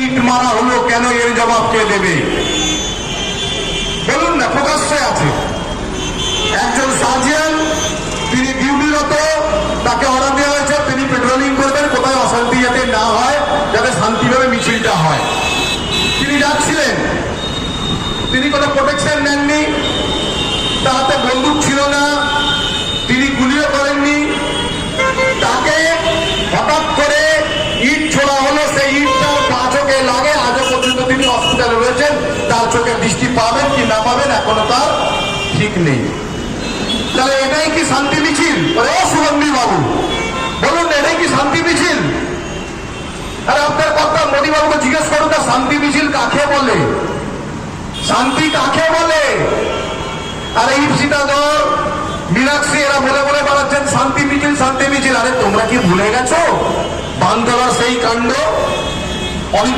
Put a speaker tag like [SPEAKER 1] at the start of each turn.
[SPEAKER 1] ইট মারা হলো কেন, এর জবাব কে দেবে? বলুন না, প্রকাশ্যে আছে। একজন সার্জিয়ান, তিনি ডিউটিরত, তাকে অর্ডার দেওয়া হয়েছে তিনি পেট্রোলিং করবেন, কোথায় অশান্তি যাতে না হয়, যাতে শান্তিভাবে মিছিলটা হয়। তিনি যাচ্ছিলেন, তিনি কোনো প্রোটেকশন নেননি, তার হাতে বন্দুক ছিল না, তিনি গুলিও করেননি। তাকে হঠাৎ করে ইট ছোড়া হলো, সেই ইটটা তার চোখে লাগে। আজও পর্যন্ত তিনি হসপিটালে রয়েছেন, তার চোখে দৃষ্টি পাবেন কি না পাবেন এখনো তার ঠিক নেই। তাহলে এটাই কি শান্তি মিছিল? ও সুগন্ধি বাবু বলুন, এটাই কি শান্তি মিছিল? আরে আপনার কথা মোদী বাবুকে জিজ্ঞেস করুন না, শান্তি মিছিল কাকে বলে, শান্তি কাকে বলে? আরে ইপসিতাদর, মীনাক্ষী এরা বলে বলে বেড়াচ্ছেন শান্তি মিছিল শান্তি মিছিল। আরে তোমরা কি ভুলে গেছো বান্দরার সেই কাণ্ড?